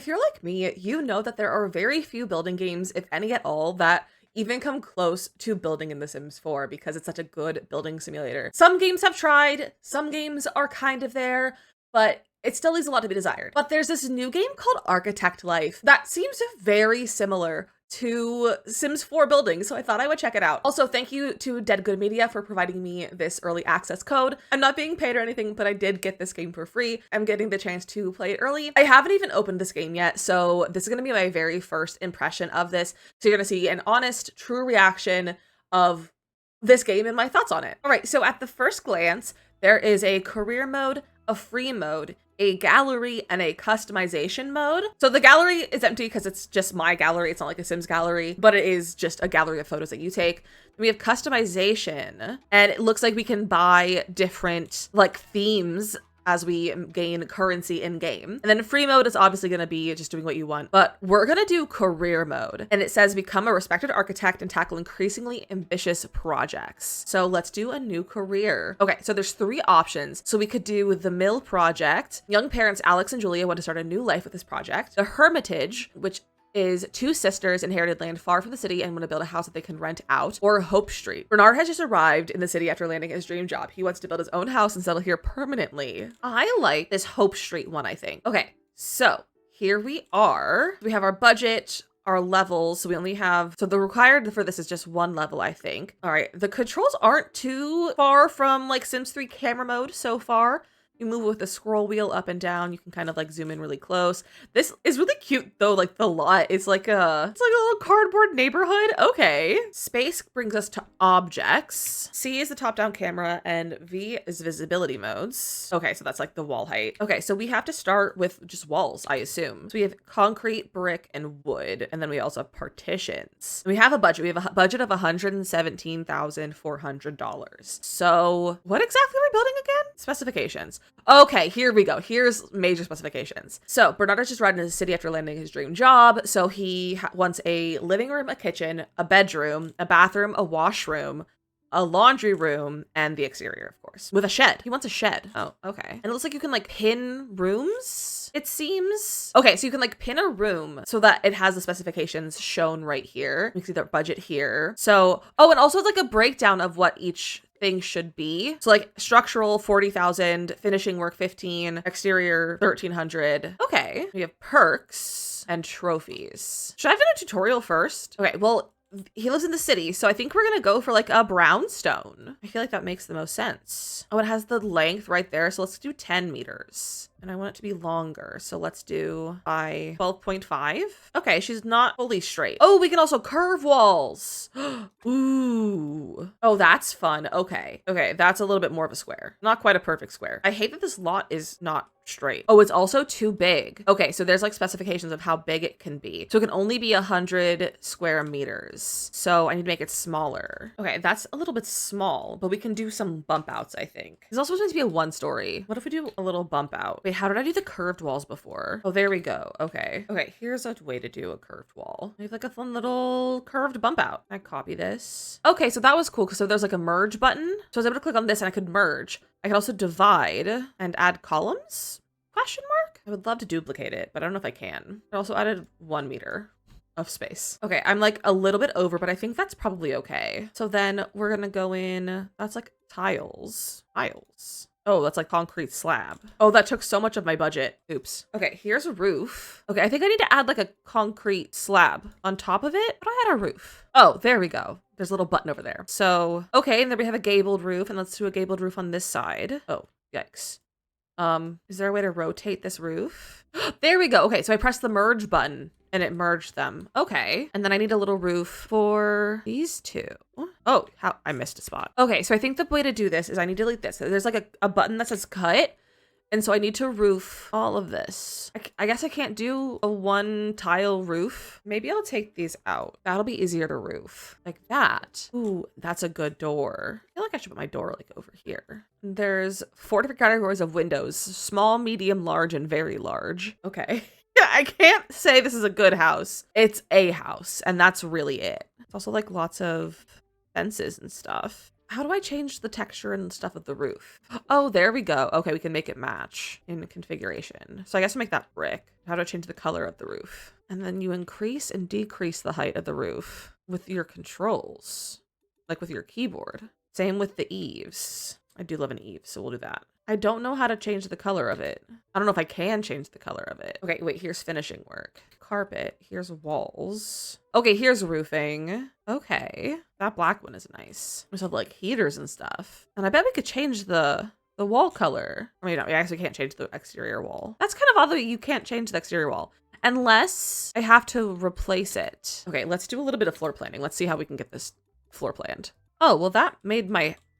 If you're like me, you know that there are very few building games, if any at all, that even come close to building in The Sims 4 because it's such a good building simulator. Some games have tried, some games are kind of there, but it still leaves a lot to be desired. But there's this new game called Architect Life that seems very similar to Sims 4 building, so I thought I would check it out. Also, thank you to Dead Good Media for providing me this early access code. I'm not being paid or anything, but I did get this game for free. I'm getting the chance to play it early. I haven't even opened this game yet, so this is gonna be my very first impression of this. So you're gonna see an honest, true reaction of this game and my thoughts on it. All right, so at the first glance, there is a career mode, a free mode, a gallery, and a customization mode. So the gallery is empty because it's just my gallery. It's not like a Sims gallery, but it is just a gallery of photos that you take. We have customization, and it looks like we can buy different like themes as we gain currency in game. And then free mode is obviously going to be just doing what you want, but we're going to do career mode. And it says become a respected architect and tackle increasingly ambitious projects. So let's do a new career. Okay, so there's 3 options. So we could do the Mill Project. Young parents Alex and Julia want to start a new life with this project. The Hermitage, which is 2 sisters inherited land far from the city and want to build a house that they can rent out, or Hope Street. Bernard has just arrived in the city after landing his dream job. He wants to build his own house and settle here permanently. I like this Hope Street one, I think. Okay, so here we are. We have our budget, our levels. So we only have, so the required for this is just 1 level, I think. All right, the controls aren't too far from like Sims 3 camera mode so far. You move with the scroll wheel up and down. You can kind of like zoom in really close. This is really cute though. Like the lot is like it's like a little cardboard neighborhood. Okay. Space brings us to objects. C is the top-down camera and V is visibility modes. Okay, so that's like the wall height. Okay, so we have to start with just walls, I assume. So we have concrete, brick, and wood. And then we also have partitions. We have a budget. We have a budget of $117,400. So what exactly are we building again? Specifications. Okay, here we go. Here's major specifications. So Bernardo's just arrived in the city after landing his dream job. So he wants a living room, a kitchen, a bedroom, a bathroom, a washroom, a laundry room, and the exterior, of course, with a shed. He wants a shed. Oh, okay. And it looks like you can like pin rooms, it seems. Okay, so you can like pin a room so that it has the specifications shown right here. You can see the budget here. So, oh, and also it's like a breakdown of what each thing should be. So like structural 40,000, finishing work 15, exterior 1,300. Okay, we have perks and trophies. Should I have done a tutorial first? Okay, well, he lives in the city, so I think we're gonna go for like a brownstone. I feel like that makes the most sense. Oh, it has the length right there, so let's do 10 meters. And I want it to be longer, so let's do by 12.5. Okay, she's not fully straight. Oh, we can also curve walls. Ooh. Oh, that's fun. Okay. Okay, that's a little bit more of a square. Not quite a perfect square. I hate that this lot is not straight. Oh, it's also too big. Okay, so there's like specifications of how big it can be. So it can only be 100 square meters. So I need to make it smaller. Okay, that's a little bit small, but we can do some bump outs, I think. It's also supposed to be a 1-story. What if we do a little bump out? Wait, how did I do the curved walls before? Oh, there we go. Okay. Okay, here's a way to do a curved wall. We have like a fun little curved bump out. I copy this. Okay, so that was cool because so there's like a merge button. So I was able to click on this and I could merge. I could also divide and add columns? Question mark? I would love to duplicate it, but I don't know if I can. I also added 1 meter of space. Okay, I'm like a little bit over, but I think that's probably okay. So then we're gonna go in, that's like tiles. Tiles. Oh, that's like concrete slab. Oh, that took so much of my budget. Oops. Okay, here's a roof. Okay, I think I need to add like a concrete slab on top of it, but I had a roof. Oh, there we go. There's a little button over there. So, okay, and then we have a gabled roof, and let's do a gabled roof on this side. Oh, yikes. Is there a way to rotate this roof? There we go. Okay, so I pressed the merge button and it merged them. Okay. And then I need a little roof for these 2. Oh, how I missed a spot. Okay, so I think the way to do this is I need to delete this. There's like a button that says cut. And so I need to roof all of this. I guess I can't do a 1 tile roof. Maybe I'll take these out. That'll be easier to roof. Like that. Ooh, that's a good door. I feel like I should put my door like over here. There's 4 different categories of windows. Small, medium, large, and very large. Okay. Yeah, I can't say this is a good house. It's a house, and that's really it. It's also like lots of fences and stuff. How do I change the texture and stuff of the roof? Oh, there we go. Okay, we can make it match in configuration. So I guess I'll make that brick. How do I change the color of the roof? And then you increase and decrease the height of the roof with your controls, like with your keyboard. Same with the eaves. I do love an eave, so we'll do that. I don't know how to change the color of it. I don't know if I can change the color of it. Okay, wait, here's finishing work. Carpet, here's walls. Okay, here's roofing. Okay, that black one is nice. We have like heaters and stuff. And I bet we could change the wall color. I mean, no, we actually can't change the exterior wall. That's kind of odd that you can't change the exterior wall. Unless I have to replace it. Okay, let's do a little bit of floor planning. Let's see how we can get this floor planned. Oh, well that made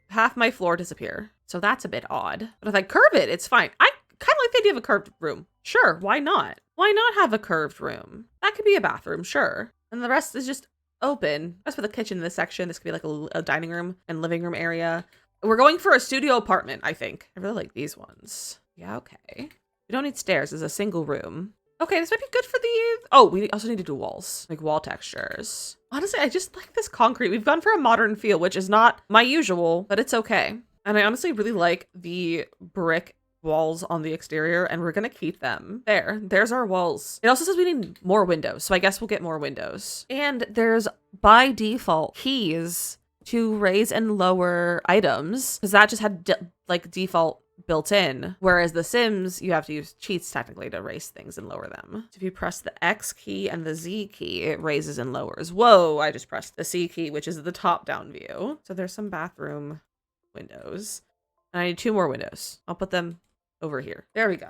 half my floor disappear. So that's a bit odd. But if I curve it, it's fine. I kind of like the idea of a curved room. Sure, why not? Why not have a curved room? That could be a bathroom, sure. And the rest is just open. That's for the kitchen in this section. This could be like a dining room and living room area. We're going for a studio apartment, I think. I really like these ones. Yeah, okay. We don't need stairs. It's a single room. Okay, this might be good for the... Oh, we also need to do walls, like wall textures. Honestly, I just like this concrete. We've gone for a modern feel, which is not my usual, but it's okay. And I honestly really like the brick walls on the exterior, and we're gonna keep them. There's our walls. It also says we need more windows, so I guess we'll get more windows. And there's, by default, keys to raise and lower items, because that just had like default built in, whereas the Sims you have to use cheats technically to raise things and lower them. So if you press the X key and the Z key, it raises and lowers. Whoa, I just pressed the C key, which is the top down view. So there's some bathroom windows, and I need 2 more windows. I'll put them over here. There we go.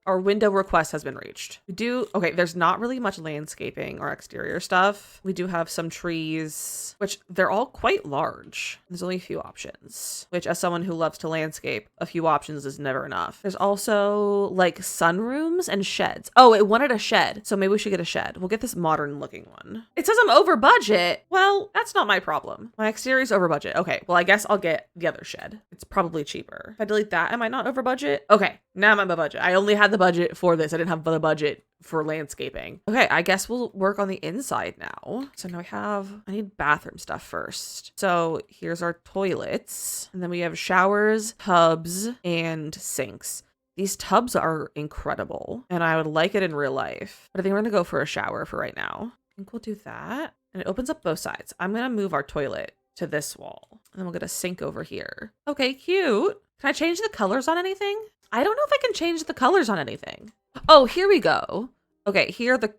Our window request has been reached. Okay, there's not really much landscaping or exterior stuff. We do have some trees, which they're all quite large. There's only a few options, which as someone who loves to landscape, a few options is never enough. There's also like sunrooms and sheds. Oh, it wanted a shed, so maybe we should get a shed. We'll get this modern looking one. It says I'm over budget. Well, that's not my problem. My exterior is over budget. Okay, well, I guess I'll get the other shed. It's probably cheaper. If I delete that, am I not over budget? Okay, now I'm at my budget. I only had the budget for this. I didn't have the budget for landscaping. Okay, I guess we'll work on the inside now. So now I need bathroom stuff first. So here's our toilets. And then we have showers, tubs, and sinks. These tubs are incredible, and I would like it in real life. But I think we're gonna go for a shower for right now. I think we'll do that. And it opens up both sides. I'm gonna move our toilet to this wall. And then we'll get a sink over here. Okay, cute. Can I change the colors on anything? I don't know if I can change the colors on anything. Oh, here we go. Okay, here are the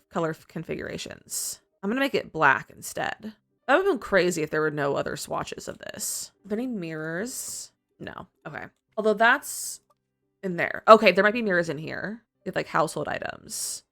color configurations. I'm gonna make it black instead. That would have been crazy if there were no other swatches of this. Are there any mirrors? No. Okay. Although that's in there. Okay, there might be mirrors in here. With like household items.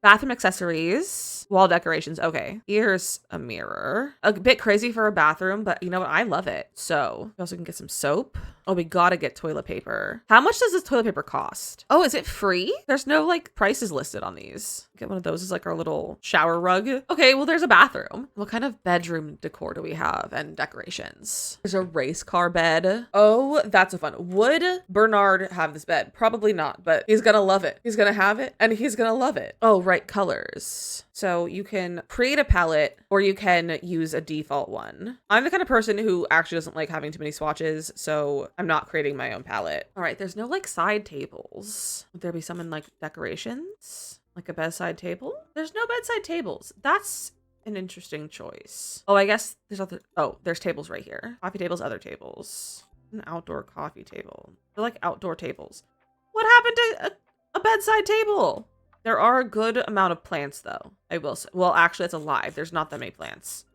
Bathroom accessories, wall decorations. Okay, here's a mirror. A bit crazy for a bathroom, but you know what? I love it. So we also can get some soap. Oh, we gotta get toilet paper. How much does this toilet paper cost? Oh, is it free? There's no like prices listed on these. Get one of those as like our little shower rug. Okay, well, there's a bathroom. What kind of bedroom decor do we have and decorations? There's a race car bed. Oh, that's so fun. Would Bernard have this bed? Probably not, but he's gonna love it. He's gonna have it and he's gonna love it. Oh, right, colors. So you can create a palette or you can use a default one. I'm the kind of person who actually doesn't like having too many swatches, so I'm not creating my own palette. All right, there's no like side tables. Would there be some in like decorations? Like a bedside table? There's no bedside tables. That's an interesting choice. Oh, I guess there's tables right here. Coffee tables, other tables. An outdoor coffee table. They're like outdoor tables. What happened to a bedside table? There are a good amount of plants though, I will say. Well, actually, it's a lie. There's not that many plants.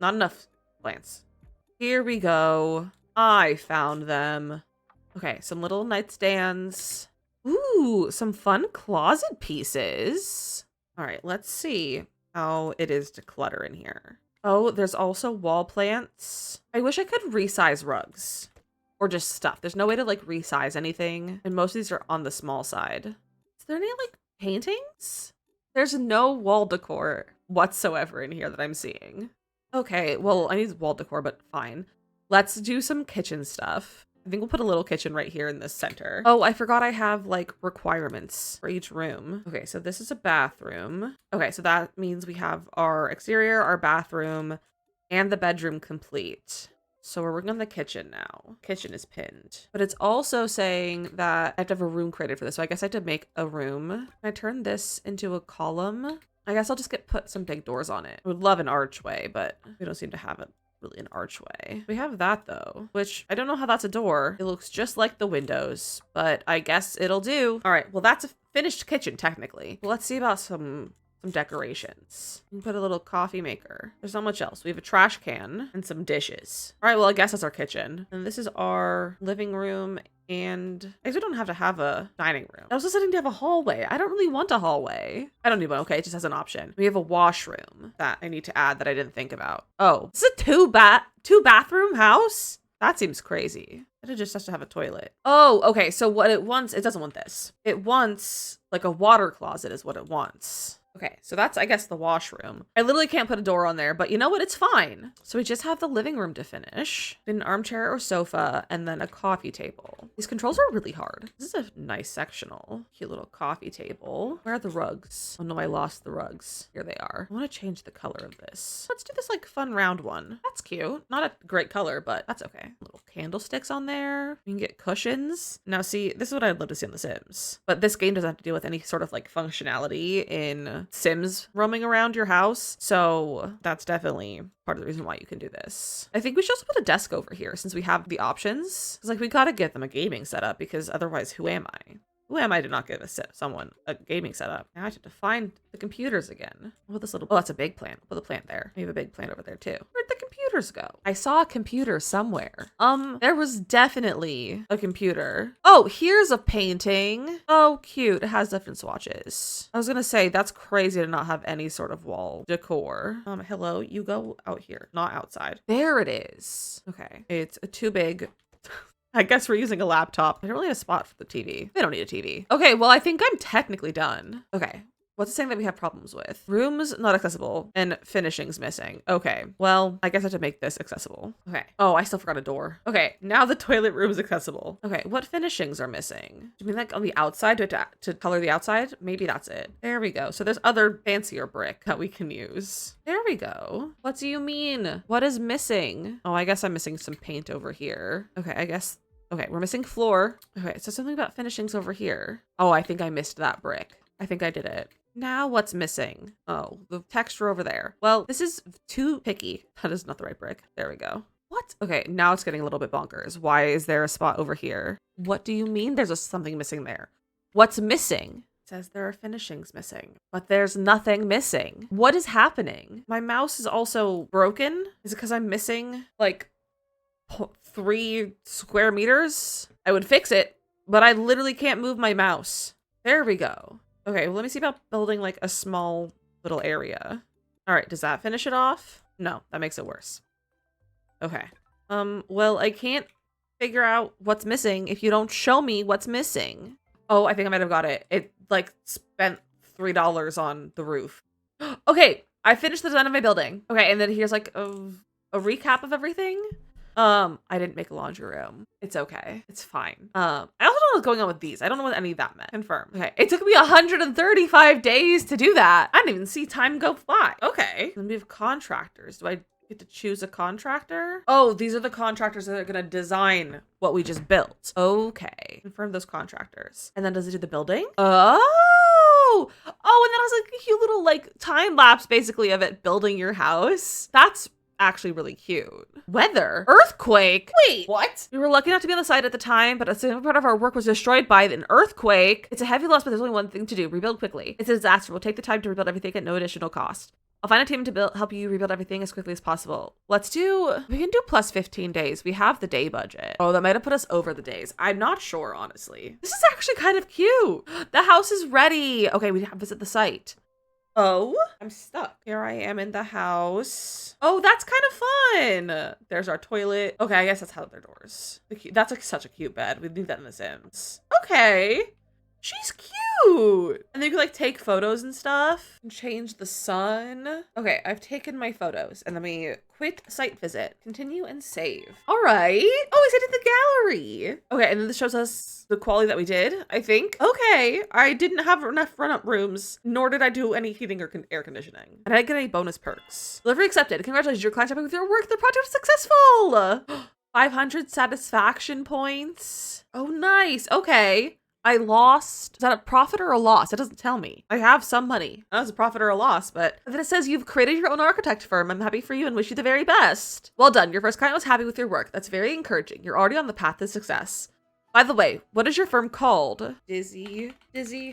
Not enough plants. Here we go. I found them. Okay, some little nightstands. Ooh, some fun closet pieces. All right, let's see how it is to clutter in here. Oh, there's also wall plants. I wish I could resize rugs or just stuff. There's no way to like resize anything. And most of these are on the small side. Is there any like paintings? There's no wall decor whatsoever in here that I'm seeing. Okay, well, I need wall decor, but fine. Let's do some kitchen stuff. I think we'll put a little kitchen right here in this center. Oh, I forgot I have like requirements for each room. Okay, so this is a bathroom. Okay, so that means we have our exterior, our bathroom, and the bedroom complete. So we're working on the kitchen now. Kitchen is pinned. But it's also saying that I have to have a room created for this. So I guess I have to make a room. Can I turn this into a column? I guess I'll just put some big doors on it. I would love an archway, but we don't seem to have it. Really an archway. We have that though, which I don't know how that's a door. It looks just like the windows, but I guess it'll do. All right, well that's a finished kitchen technically. Well, let's see about some decorations. You can put a little coffee maker. There's not much else. We have a trash can and some dishes. All right, well I guess that's our kitchen. And this is our living room. And I guess we don't have to have a dining room. I was just setting to have a hallway. I don't really want a hallway. I don't need one. Okay, it just has an option. We have a washroom that I need to add that I didn't think about. Oh, this is a two bathroom house? That seems crazy. It just has to have a toilet. Oh, okay. So what it wants, it doesn't want this. It wants like a water closet is what it wants. Okay, so that's, I guess, the washroom. I literally can't put a door on there, but you know what? It's fine. So we just have the living room to finish. An armchair or sofa, and then a coffee table. These controls are really hard. This is a nice sectional. Cute little coffee table. Where are the rugs? Oh no, I lost the rugs. Here they are. I want to change the color of this. Let's do this like fun round one. That's cute. Not a great color, but that's okay. Little candlesticks on there. You can get cushions. Now see, this is what I'd love to see on The Sims. But this game doesn't have to deal with any sort of like functionality in Sims roaming around your house. So that's definitely part of the reason why you can do this. I think we should also put a desk over here since we have the options. It's like we gotta get them a gaming setup because otherwise who am I? Who am I to not give someone a gaming setup? Now I have to find the computers again. Oh, this little, oh, that's a big plant. Put the plant there. We have a big plant over there too. Where'd the computers go? I saw a computer somewhere. There was definitely a computer. Oh, here's a painting. Oh, cute. It has different swatches. I was gonna say, that's crazy to not have any sort of wall decor. Hello, you go out here, not outside. There it is. Okay, it's too big. I guess we're using a laptop. I don't really have a spot for the TV. They don't need a TV. Okay, well, I think I'm technically done. Okay. What's it saying that we have problems with? Rooms not accessible and finishings missing. Okay, well, I guess I have to make this accessible. Okay. Oh, I still forgot a door. Okay, now the toilet room is accessible. Okay, what finishings are missing? Do you mean like on the outside? Do I have to color the outside? Maybe that's it. There we go. So there's other fancier brick that we can use. There we go. What do you mean? What is missing? Oh, I guess I'm missing some paint over here. Okay, I guess. Okay, we're missing floor. Okay, so something about finishings over here. Oh, I think I missed that brick. I think I did it. Now what's missing? Oh, the texture over there. Well, this is too picky. That is not the right brick. There we go. What? Okay, now it's getting a little bit bonkers. Why is there a spot over here? What do you mean there's something missing there? What's missing? It says there are finishings missing, but there's nothing missing. What is happening? My mouse is also broken. Is it because I'm missing like 3 square meters? I would fix it, but I literally can't move my mouse. There we go. Okay, well, let me see about building like a small little area. All right, does that finish it off? No, that makes it worse. Okay. Well, I can't figure out what's missing if you don't show me what's missing. Oh, I think I might have got it. It like spent $3 on the roof. Okay, I finished the design of my building. Okay, and then here's like a recap of everything. I didn't make a laundry room. It's okay. It's fine. I also don't know what's going on with these. I don't know what any of that meant. Confirm. Okay. It took me 135 days to do that. I didn't even see time go by. Okay. Then we have contractors. Do I get to choose a contractor? Oh, these are the contractors that are going to design what we just built. Okay. Confirm those contractors. And then does it do the building? Oh, and then it has like a cute little like time lapse basically of it building your house. That's actually really cute. Weather? Earthquake? Wait, what? We were lucky enough to be on the site at the time, but a significant part of our work was destroyed by an earthquake. It's a heavy loss, but there's only one thing to do. Rebuild quickly. It's a disaster. We'll take the time to rebuild everything at no additional cost. I'll find a team to help you rebuild everything as quickly as possible. We can do plus 15 days. We have the day budget. Oh, that might have put us over the days. I'm not sure, honestly. This is actually kind of cute. The house is ready. Okay, we have to visit the site. Oh, I'm stuck. Here I am in the house. Oh, that's kind of fun. There's our toilet. Okay, I guess that's how they're doors. That's like such a cute bed. We need that in The Sims. Okay. She's cute. And then you can like take photos and stuff and change the sun. Okay, I've taken my photos and let me quit site visit, continue and save. All right. Oh, I said in the gallery. Okay, and then this shows us the quality that we did, I think. Okay, I didn't have enough run-up rooms, nor did I do any heating or air conditioning. And I didn't get any bonus perks. Delivery accepted. Congratulations, your client's happy with your work. The project was successful. 500 satisfaction points. Oh, nice. Okay. I lost. Is that a profit or a loss? It doesn't tell me. I have some money. That was a profit or a loss, but then it says you've created your own architect firm. I'm happy for you and wish you the very best. Well done. Your first client was happy with your work. That's very encouraging. You're already on the path to success. By the way, what is your firm called? Dizzy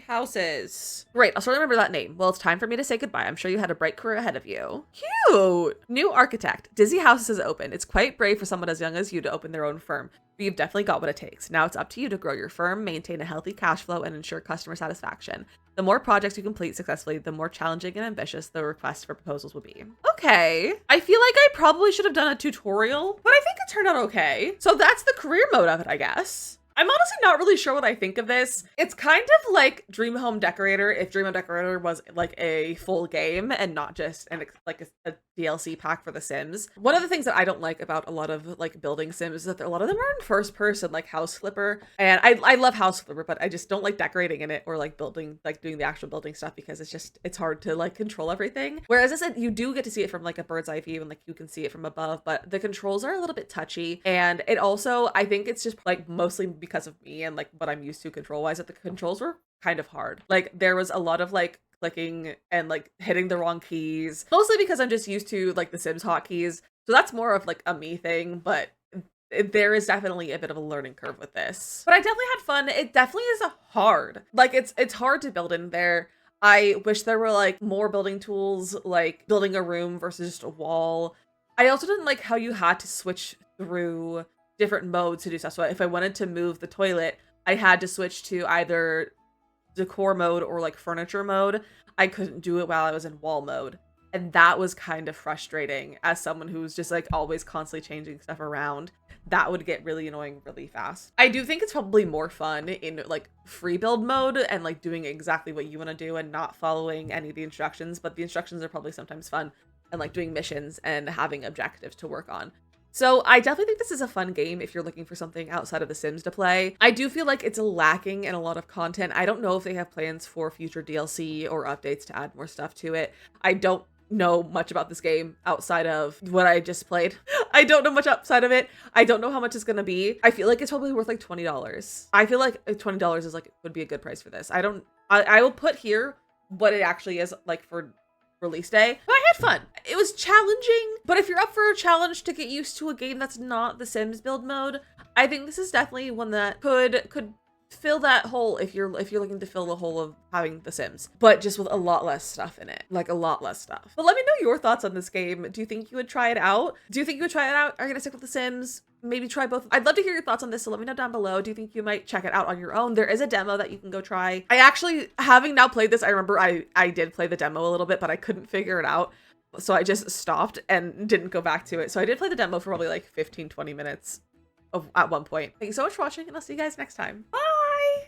Houses. Great, I'll sort of remember that name. Well, it's time for me to say goodbye. I'm sure you had a bright career ahead of you. Cute! New architect. Dizzy Houses is open. It's quite brave for someone as young as you to open their own firm, but you've definitely got what it takes. Now it's up to you to grow your firm, maintain a healthy cash flow, and ensure customer satisfaction. The more projects you complete successfully, the more challenging and ambitious the request for proposals will be. Okay. I feel like I probably should have done a tutorial, but I think it turned out okay. So that's the career mode of it, I guess. I'm honestly not really sure what I think of this. It's kind of like Dream Home Decorator if Dream Home Decorator was like a full game and not just like a DLC pack for The Sims. One of the things that I don't like about a lot of like building sims is that a lot of them are in first person, like House Flipper. And I love House Flipper, but I just don't like decorating in it or like building, like doing the actual building stuff because it's hard to like control everything. Whereas I said, you do get to see it from like a bird's eye view and like you can see it from above, but the controls are a little bit touchy. And it also, I think it's just like mostly because of me and like what I'm used to control wise, that the controls were kind of hard. Like there was a lot of like clicking and like hitting the wrong keys, mostly because I'm just used to like the Sims hotkeys. So that's more of like a me thing, but there is definitely a bit of a learning curve with this. But I definitely had fun. It definitely is hard. Like it's hard to build in there. I wish there were like more building tools, like building a room versus just a wall. I also didn't like how you had to switch through different modes to do stuff. So if I wanted to move the toilet, I had to switch to either decor mode or like furniture mode. I couldn't do it while I was in wall mode. And that was kind of frustrating as someone who's just like always constantly changing stuff around. That would get really annoying really fast. I do think it's probably more fun in like free build mode and like doing exactly what you want to do and not following any of the instructions, but the instructions are probably sometimes fun and like doing missions and having objectives to work on. So I definitely think this is a fun game if you're looking for something outside of The Sims to play. I do feel like it's lacking in a lot of content. I don't know if they have plans for future DLC or updates to add more stuff to it. I don't know much about this game outside of what I just played. I don't know much outside of it. I don't know how much it's gonna be. I feel like it's probably worth like $20. I feel like $20 is like would be a good price for this. I will put here what it actually is like for release day. But I had fun. It was challenging, but if you're up for a challenge to get used to a game that's not The Sims build mode, I think this is definitely one that could fill that hole if you're looking to fill the hole of having The Sims, but just with a lot less stuff in it, like a lot less stuff. But let me know your thoughts on this game. Do you think you would try it out? Are you gonna stick with The Sims? Maybe try both. I'd love to hear your thoughts on this, so let me know down below. Do you think you might check it out on your own? There is a demo that you can go try. I actually, having now played this, I remember I did play the demo a little bit, but I couldn't figure it out. So I just stopped and didn't go back to it. So I did play the demo for probably like 15-20 minutes at one point. Thank you so much for watching, and I'll see you guys next time. Bye!